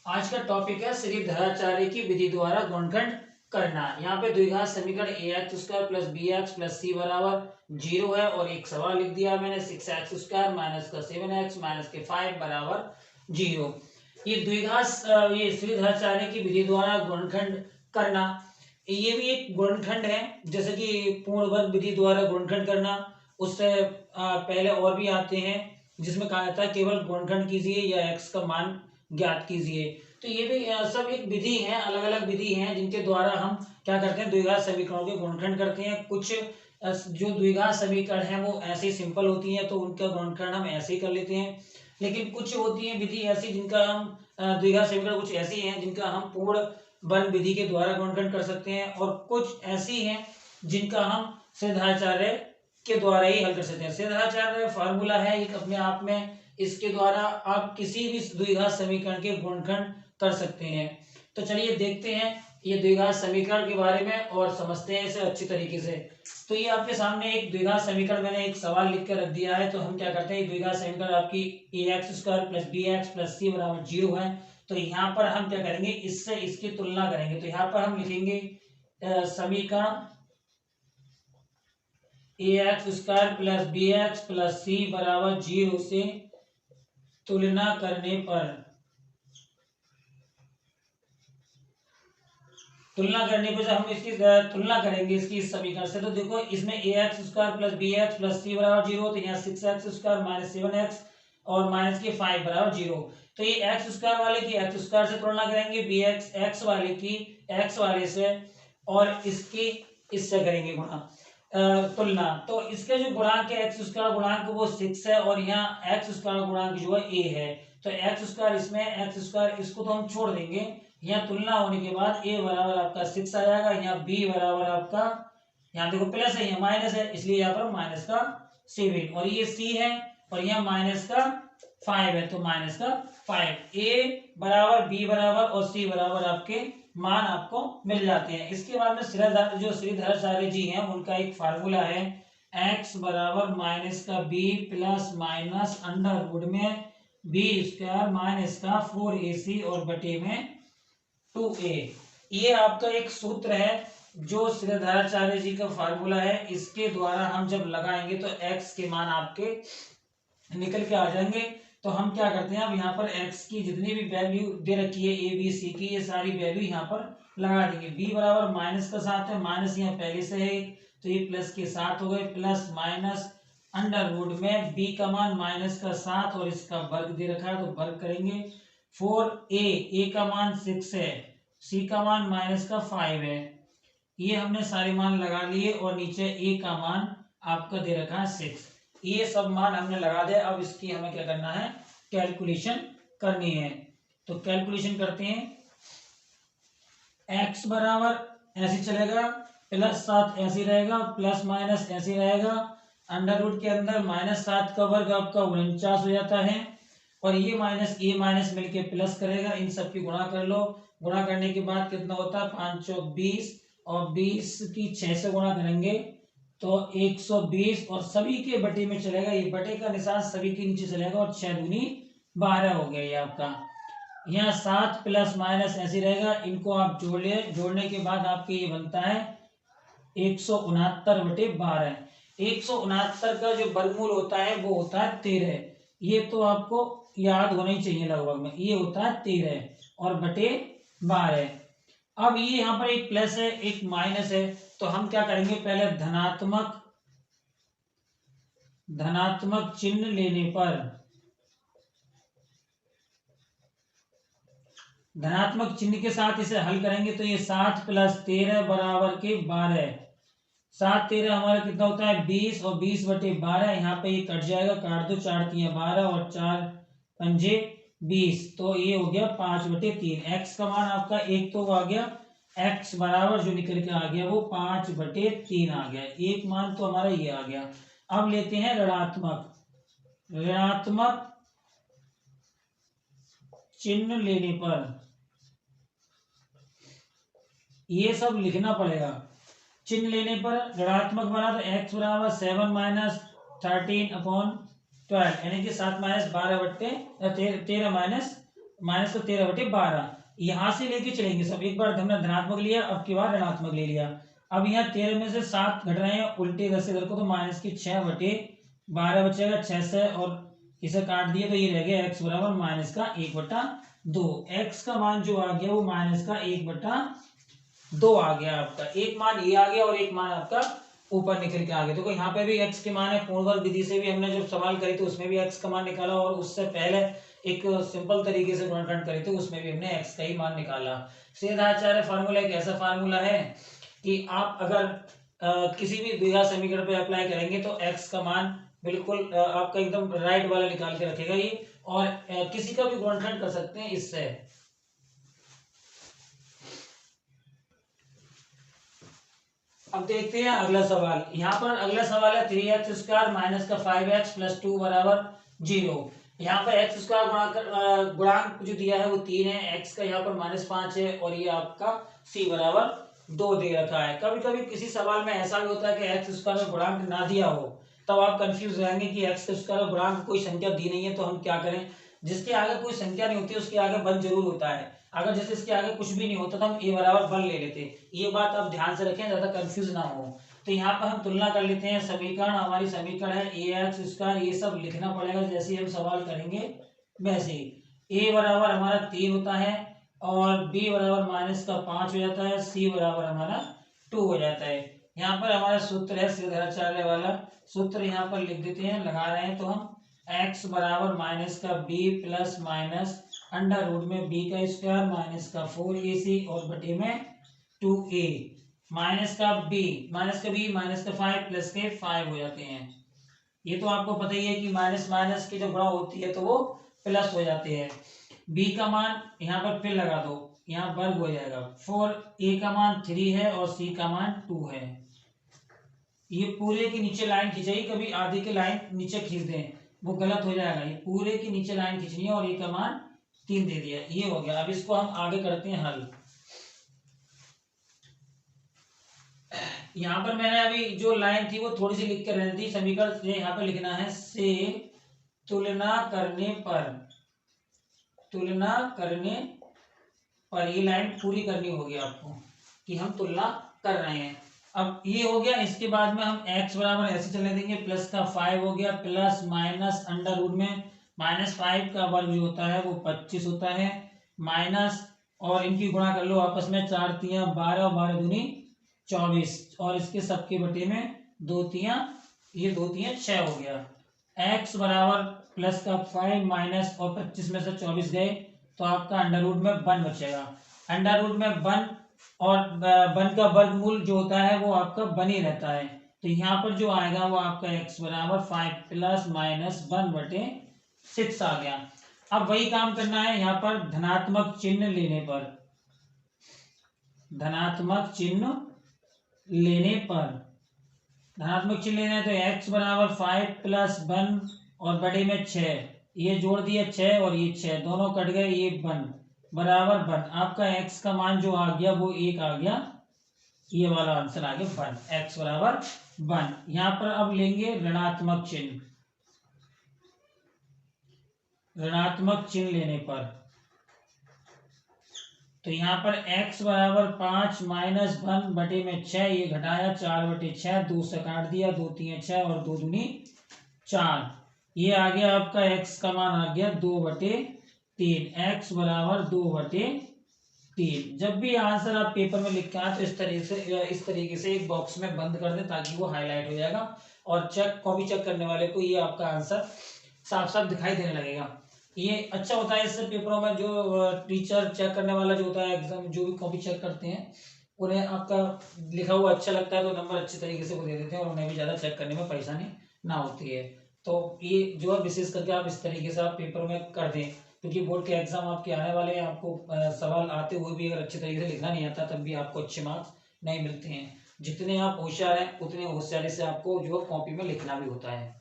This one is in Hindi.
आज का टॉपिक है श्रीधराचार्य की विधि द्वारा गुणनखंड करना। यहाँ पे द्विघात समीकरण A X square plus B X plus C बराबर 0 है और एक सवाल लिख दिया मैंने 6x स्क्वायर माइनस का 7x माइनस के 5 बराबर 0। ये द्विघात ये श्रीधराचार्य की विधि द्वारा गुणनखंड करना, ये भी एक गुणनखंड है। जैसे कि पूर्ण वर्ग विधि द्वारा गुणनखंड करना, उससे पहले और भी आते हैं जिसमें कहा जाता है केवल गुणनखंड कीजिए या एक्स का मान ज्ञात कीजिए। तो ये भी सब एक विधि है, अलग अलग विधि हैं जिनके द्वारा हम क्या करते हैं, द्विघात समीकरणों के गुणनखंड करते हैं। कुछ जो द्विघात समीकरण है वो ऐसे सिंपल होती है तो उनका गुणनखंड हम ऐसे ही कर लेते हैं। लेकिन कुछ होती है विधि ऐसी जिनका हम द्विघात समीकरण कुछ ऐसी हैं जिनका हम पूर्ण वर्ग विधि के द्वारा गुणनखंड कर सकते हैं, और कुछ ऐसी हैं जिनका हम श्रीधराचार्य के द्वारा ही हल कर सकते हैं। श्रीधराचार्य फार्मूला है एक अपने आप में, इसके द्वारा आप किसी भी द्विघात समीकरण के गुणनखंड कर सकते हैं। तो चलिए देखते हैं ये द्विघात समीकरण के बारे में और समझते हैं इसे अच्छी तरीके से। तो ये आपके सामने एक द्विघात समीकरण, मैंने एक सवाल लिख कर रख दिया है। तो हम क्या करते हैं, द्विघात समीकरण आपकी A X square plus B X plus C बराबर 0 है। तो यहाँ पर हम क्या करेंगे, इससे इसकी तुलना करेंगे। तो यहाँ पर हम लिखेंगे समीकरण A X square plus B X plus C बराबर 0 से तुलना करने पर जब हम इसकी तुलना करेंगे इसकी इस समीकरण से, तो देखो इसमें A X square plus B X plus C बराबर 0, तो यहाँ 6x स्क्वायर माइनस 7x और माइनस के 5 बराबर 0। तो ये एक्स स्क्वायर वाले की एक्स स्क्वायर से तुलना करेंगे, बी एक्स एक्स वाले की एक्स वाले से, और इसकी इससे करेंगे गुणा तुलना। तो इसके जो गुणांक है एक्स स्क्वायर गुणांक वो 6 है, और यहाँ एक्स स्क्वायर गुणांक जो है ए है। तो एक्स स्क्वायर इसमें एक्स स्क्वायर इसको तो हम छोड़ देंगे। यहाँ तुलना होने के बाद a बराबर आपका 6 आ जाएगा, यहाँ b बराबर आपका, यहाँ देखो प्लस है यहाँ माइनस है, इसलिए यहाँ पर माइनस का 7, और ये c है और यहाँ माइनस का 5 है, तो माइनस का 5। a बराबर b बराबर और c बराबर आपके मान आपको मिल जाते हैं। इसके बाद में श्रीधराचार्य जी हैं उनका एक फार्मूला है, x बराबर माइनस का b plus minus under root में b स्क्वायर माइनस का 4ac और बटे में 2a। ये आपका एक सूत्र है जो श्रीधराचार्य जी का फार्मूला है। इसके द्वारा हम जब लगाएंगे तो x के मान आपके निकल के आ जाएंगे। तो हम क्या करते हैं, अब यहाँ पर x की जितनी भी वैल्यू दे रखी है a b c की, ये सारी वैल्यू यहाँ पर लगा देंगे। b बराबर माइनस का 7 है, माइनस यहाँ पहले से है तो ये प्लस के 7 हो गए, प्लस माइनस अंडर रूट में b का मान माइनस का 7 और इसका वर्ग दे रखा है तो वर्ग करेंगे। 4a का मान 6 है, c का मान माइनस का 5 है, ये हमने सारे मान लगा लिए, और नीचे a का मान आपका दे रखा है 6। ये सब मान हमने लगा दिया। अब इसकी हमें क्या करना है, कैलकुलेशन करनी है। तो कैलकुलेशन करते हैं, x बराबर ऐसे चलेगा, प्लस 7 ऐसे रहेगा, प्लस माइनस ऐसे रहेगा, अंडर रूट के अंदर माइनस 7 का वर्ग आपका 49 हो जाता है, और ये माइनस मिलके प्लस करेगा, इन सब की गुणा कर लो। गुणा करने के बाद कितना होता है, 5 चौक 20, और 20 की 6 से गुणा करेंगे तो 120, और सभी के बटे में चलेगा, ये बटे का निशान सभी के नीचे चलेगा, और 6 दूनी 12 हो गया ये आपका। यहाँ 7 प्लस माइनस ऐसे रहेगा, इनको आप जोड़ ले, जोड़ने के बाद आपके ये बनता है 169/12। 169 का जो वर्गमूल होता है वो होता है 13। ये तो आपको याद होना ही चाहिए लगभग में, ये होता है 13 और बटे 12। अब ये यहाँ पर एक प्लस है एक माइनस है, तो हम क्या करेंगे, पहले धनात्मक चिन्ह लेने पर, धनात्मक चिन्ह के साथ इसे हल करेंगे तो ये 7 प्लस 13 बराबर के 12। 7 13 हमारा कितना होता है 20, और 20/12 यहाँ पे ये कट जाएगा, काट दो, 4 3 12 और 4 पंजे 20, तो ये हो गया 5/3। एक्स का मान आपका एक तो आ गया, एक्स बराबर जो निकल के आ गया वो 5/3 आ गया, एक मान तो हमारा ये आ गया। अब लेते हैं ऋणात्मक चिन्ह लेने पर ये सब लिखना पड़ेगा। चिन्ह लेने पर ऋणात्मक बना तो x बराबर 7 माइनस 13/12, यानी कि 7 माइनस 12/13 माइनस माइनस का 13/12 यहाँ से लेके चलेंगे सब। एक बार हमने धनात्मक लिया, अब की बार ऋणात्मक ले लिया। अब यहाँ 13 में से 7 घट रहे हैं उल्टे इधर से इधर को, तो माइनस की 6/12 बचेगा 6 से, और इसे काट दिए तो ये रह गया x बराबर माइनस का 1/2। x का मान जो आ गया वो माइनस का 1/2 आ गया आपका। एक मान ये आ गया और एक मान आपका ऊपर निकल के आ गया। देखो यहाँ पे भी x के मान है, पूर्णवर्ग विधि से भी हमने जब सवाल करी थी उसमें भी x का मान निकाला, और उससे पहले एक सिंपल तरीके से गुणनखंड करी थी उसमें भी हमने x का ही मान निकाला। सीधाचार्य फार्मूला एक ऐसा फार्मूला है कि आप अगर किसी भी द्विघात समीकरण पे अप्लाई करेंगे तो x का मान बिल्कुल आपका एकदम राइट वाला निकाल के रखेगा ये, और किसी का भी गुणनखंड कर सकते हैं इससे। अब देखते हैं अगला सवाल। यहाँ पर अगला सवाल है 3x² माइनस का 5x प्लस 2 बराबर 0। यहाँ पर x² गुणांक जो दिया है वो 3 है, x का यहाँ पर -5 है, और ये आपका c बराबर 2 दे रखा है। कभी कभी किसी सवाल में ऐसा भी होता है कि x² का गुणांक ना दिया हो, तब आप कंफ्यूज रहेंगे कि x² गुणांक कोई संख्या दी नहीं है तो हम क्या करें। जिसके आगे कोई संख्या नहीं होती उसके आगे 1 जरूर होता है। अगर जैसे इसके आगे कुछ भी नहीं होता तो हम a बराबर 1 ले लेते। ये बात आप ध्यान से रखें, ज्यादा कंफ्यूज ना हो। तो यहाँ पर हम तुलना कर लेते हैं। समीकरण हमारी समीकरण है ax², ये सब लिखना पड़ेगा जैसे हम सवाल करेंगे वैसे। a बराबर हमारा 3 होता है, और b बराबर माइनस का 5 हो जाता है, c बराबर हमारा 2 हो जाता है। यहाँ पर हमारा सूत्र है सीधाचार्य वाला सूत्र, यहाँ पर लिख देते हैं, लगा रहे हैं तो हम x बराबर माइनस का b plus minus under root में b का स्क्वायर माइनस का 4ac और बटे में 2a माइनस का b माइनस का 5 प्लस के 5 हो जाते हैं। ये तो आपको पता ही है कि माइनस माइनस की जब गुणा होती है तो वो प्लस हो जाते हैं। b का मान यहाँ पर फिर लगा दो, यहाँ वर्ग हो जाएगा। 4a का मान 3 है और c का मान 2 है। ये पूरे के नीचे लाइन खिंचाई, कभी आधे के लाइन नीचे खींच दें वो गलत हो जाएगा। ये पूरे के नीचे लाइन खींचनी है, और ए का मान 3 दे दिया, ये हो गया। अब इसको हम आगे करते हैं हल। यहाँ पर मैंने अभी जो लाइन थी वो थोड़ी सी लिख कर रहनी थी। समीकरण यहाँ पर लिखना है से तुलना करने पर ये लाइन पूरी करनी होगी आपको कि हम तुलना कर रहे हैं। अब ये हो गया, इसके बाद में हम x बराबर ऐसे चलने देंगे, प्लस का 5 हो गया, प्लस माइनस अंडर रूट में -5 का वर्ग जो होता है वो 25 होता है, माइनस और इनकी गुणा कर लो आपस में, 4 तियां 12 और 12 दूनी 24, और इसके सबके बटे में 2 तियां, ये 2 तियां 6 हो गया। x बराबर प्लस का 5 माइनस और 25 में से 24 गए तो आपका अंडर रूट में 1 बचेगा। अंडर रूट में 1 और 1 का वर्गमूल जो होता है वो आपका 1 ही रहता है। तो यहाँ पर जो आएगा वो आपका x बराबर 5 प्लस माइनस 1 बटे 6 आ गया। अब वही काम करना है यहाँ पर धनात्मक चिन्ह लेने पर। धनात्मक चिन्ह लेने है तो x बराबर 5 प्लस 1 और बड़े में 6, ये जोड़ दिए 6 और ये 6 दोनों कट गए, ये 1 बराबर 1। आपका x का मान जो आ गया वो 1 आ गया, ये वाला आंसर आ गया 1, x बराबर 1। यहाँ पर अब लेंगे ऋणात्मक चिन्ह। ऋणात्मक चिन्ह लेने पर तो यहाँ पर x बराबर 5 माइनस 1 बटे में 6, ये घटाया 4 बटे 6, 2 से काट दिया, 2 3 6 और 2 दूनी 4, ये आ गया आपका x का मान आ गया 2 बटे 3, x बराबर 2 बटे 3। जब भी आंसर आप पेपर में लिख के आए तो इस तरीके से एक बॉक्स में बंद कर दें ताकि वो हाईलाइट हो जाएगा, और कॉपी चेक करने वाले को ये आपका आंसर साफ साफ दिखाई देने लगेगा। ये अच्छा होता है इससे पेपरों में, जो टीचर चेक करने वाला जो होता है एग्जाम, जो भी कॉपी चेक करते हैं उन्हें आपका लिखा हुआ अच्छा लगता है तो नंबर अच्छे तरीके से वो दे देते हैं, और उन्हें भी ज़्यादा चेक करने में परेशानी ना होती है। तो ये जो है विशेष करके आप इस तरीके से आप पेपर में कर दें, क्योंकि बोर्ड के एग्जाम आपके आने वाले हैं। आपको सवाल आते हुए भी अगर अच्छे तरीके से लिखना नहीं आता तब भी आपको अच्छे मार्क्स नहीं मिलते हैं। जितने आप होशियार हैं उतने होशियारी से आपको जो कॉपी में लिखना भी होता है।